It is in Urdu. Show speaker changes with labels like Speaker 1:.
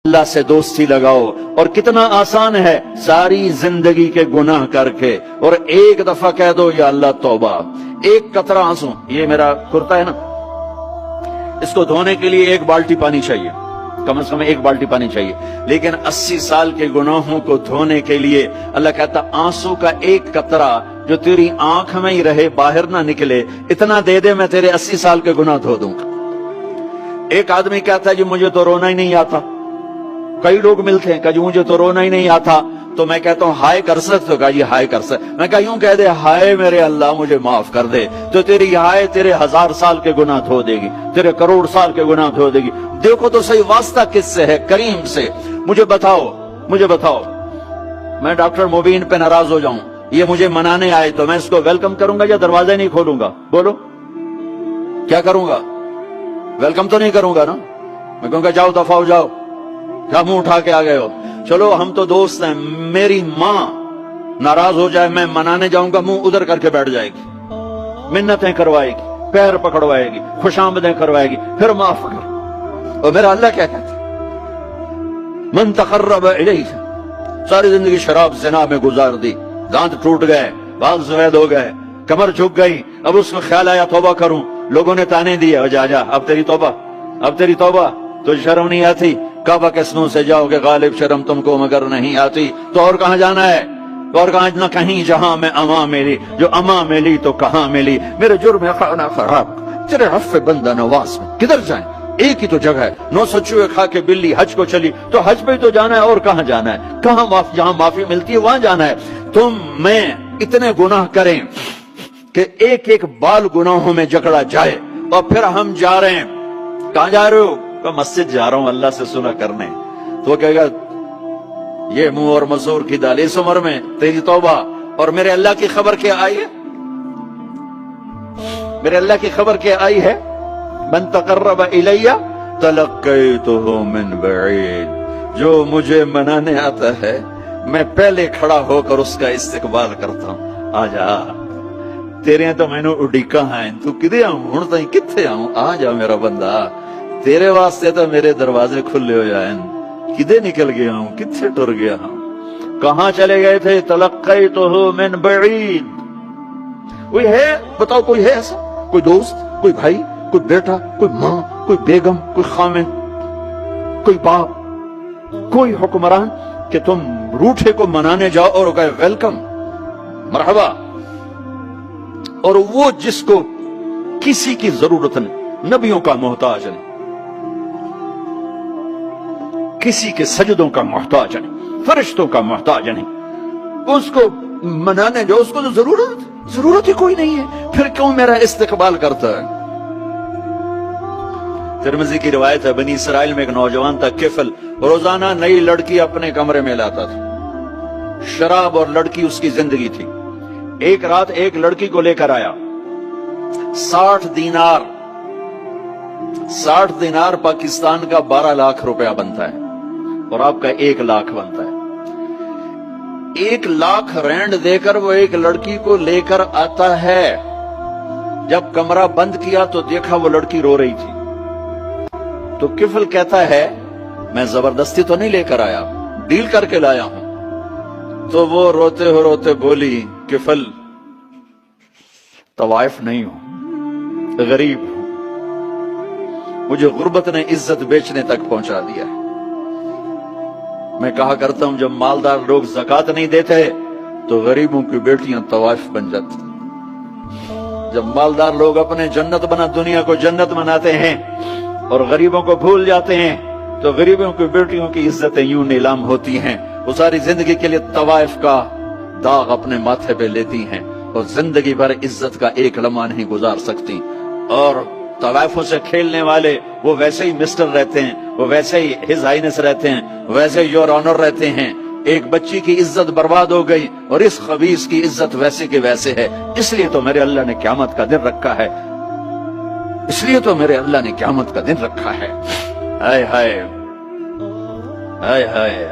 Speaker 1: اللہ سے دوستی لگاؤ، اور کتنا آسان ہے ساری زندگی کے گناہ کر کے اور ایک دفعہ کہہ دو یا اللہ توبہ، ایک قطرہ آنسو. یہ میرا کرتا ہے نا، اس کو دھونے کے لیے ایک بالٹی پانی چاہیے، کم از کم ایک بالٹی پانی چاہیے، لیکن 80 سال کے گناہوں کو دھونے کے لیے اللہ کہتا آنسو کا ایک قطرہ جو تیری آنکھ میں ہی رہے، باہر نہ نکلے، اتنا دے دے میں تیرے 80 سال کے گناہ دھو دوں گا. ایک آدمی کہتا ہے جی مجھے تو رونا ہی نہیں آتا. کئی لوگ ملتے ہیں کہ جی مجھے تو رونا ہی نہیں آتا، تو میں کہتا ہوں ہائے کر سکتے ہو؟ کہا جی ہائے کر سکتے. میں کہا یوں کہہ دے ہائے میرے اللہ مجھے معاف کر دے، تو تیری ہائے تیرے 1000 سال کے گناہ دھو دے گی، تیرے کروڑ سال کے گناہ دھو دے گی. دیکھو تو صحیح واسطہ کس سے ہے؟ کریم سے. مجھے بتاؤ میں ڈاکٹر مبین پہ ناراض ہو جاؤں، یہ مجھے منانے آئے تو میں اس کو ویلکم کروں گا یا دروازہ نہیں کھولوں گا؟ بولو کیا کروں گا؟ ویلکم تو نہیں کروں گا نا، میں کہوں گا جاؤ دفع ہو جاؤ، کیا منہ اٹھا کے آ گئے ہو؟ چلو ہم تو دوست ہیں. میری ماں ناراض ہو جائے، میں منانے جاؤں گا، منہ ادھر کر کے بیٹھ جائے گی، منتیں کروائے گی، پیر پکڑوائے گی، خوش آمدیں کروائے گی، پھر معاف کر. اور میرا اللہ کیا کہتا ہے؟ من تقرب الیہ، ساری زندگی شراب زنا میں گزار دی، دانت ٹوٹ گئے، بال سفید ہو گئے، کمر جھک گئی، اب اس کو خیال آیا توبہ کروں، لوگوں نے تانے دیے جا اب تیری توبہ، تو شرم نہیں آتی؟ کعبہ کے سنوں سے جاؤ کہ غالب شرم تم کو مگر نہیں آتی. تو اور کہاں جانا ہے؟ اور کہاں نہ کہیں جہاں میں اما ملی، جو اما ملی تو کہاں ملی. میرے جرم خانہ خراب، تیرے عفو بندہ نواز میں کدھر جائیں؟ ایک ہی تو جگہ ہے، 900 چوہے کھا کے بلی حج کو چلی، تو حج پہ تو جانا ہے، اور کہاں جانا ہے؟ کہاں جہاں معافی ملتی ہے وہاں جانا ہے. تم میں اتنے گناہ کریں کہ ایک ایک بال گناہوں میں جکڑا جائے، اور پھر ہم جا رہے ہیں. کہاں جا رہے ہو؟ کہ مسجد جا رہا ہوں اللہ سے صلح کرنے. تو وہ کہے گا یہ منہ اور مسور کی دال، اس عمر میں تیری توبہ. اور میرے اللہ کی خبر کیا آئی ہے؟ میرے اللہ کی خبر کیا آئی ہے؟ من تقرب الیہ تلقیتہ من بعید، جو مجھے منانے آتا ہے میں پہلے کھڑا ہو کر اس کا استقبال کرتا ہوں. آ جا، تیرے تو میں نے اڈیکا ہیں، تو کدے آؤں ہوں تھی کتھے آؤں؟ آ جا میرا بندہ، تیرے واسطے تو میرے دروازے کھلے ہو جائیں. کدے نکل گیا ہوں، کتھے ٹر گیا ہوں، کہاں چلے گئے تھے؟ تلقیتہ من بعید. کوئی ہے بتاؤ، کوئی ہے ایسا؟ کوئی دوست، کوئی بھائی، کوئی بیٹا، کوئی ماں، کوئی بیگم، کوئی خامن، کوئی باپ، کوئی حکمران کہ تم روٹھے کو منانے جاؤ اور کہے ویلکم، مرحبا. اور وہ جس کو کسی کی ضرورت نہیں، نبیوں کا محتاج نہیں، کسی کے سجدوں کا محتاج نہیں، فرشتوں کا محتاج نہیں، اس کو منانے جو اس کو تو ضرورت ہی کوئی نہیں ہے، پھر کیوں میرا استقبال کرتا ہے؟ ترمذی کی روایت ہے، بنی اسرائیل میں ایک نوجوان تھا کفل، روزانہ نئی لڑکی اپنے کمرے میں لاتا تھا. شراب اور لڑکی اس کی زندگی تھی. ایک رات ایک لڑکی کو لے کر آیا، 60 دینار پاکستان کا 12 لاکھ روپیہ بنتا ہے، اور آپ کا 1 لاکھ بنتا ہے. 1 لاکھ رینڈ دے کر وہ ایک لڑکی کو لے کر آتا ہے. جب کمرہ بند کیا تو دیکھا وہ لڑکی رو رہی تھی. تو کفل کہتا ہے میں زبردستی تو نہیں لے کر آیا، ڈیل کر کے لایا ہوں. تو وہ روتے بولی کفل طوائف نہیں ہوں، غریب ہوں، مجھے غربت نے عزت بیچنے تک پہنچا دیا. میں کہا کرتا ہوں جب مالدار لوگ زکوٰۃ نہیں دیتے تو غریبوں کی بیٹیاں طوائف بن جاتی. جب مالدار لوگ اپنے دنیا کو جنت بناتے ہیں اور غریبوں کو بھول جاتے ہیں تو غریبوں کی بیٹیوں کی عزتیں یوں نیلام ہوتی ہیں. وہ ساری زندگی کے لیے طوائف کا داغ اپنے ماتھے پہ لیتی ہیں اور زندگی بھر عزت کا ایک لمحہ نہیں گزار سکتی. اور طوائفوں سے کھیلنے والے وہ ویسے ہی مسٹر رہتے ہیں، وہ ویسے ہی ہز ہائنس رہتے ہیں، ویسے یور آنر رہتے ہیں. ایک بچی کی عزت برباد ہو گئی اور اس خبیث کی عزت ویسے کے ویسے ہے. اس لیے تو میرے اللہ نے قیامت کا دن رکھا ہے، اس لیے تو میرے اللہ نے قیامت کا دن رکھا ہے. ہائے ہائے ہائے ہائے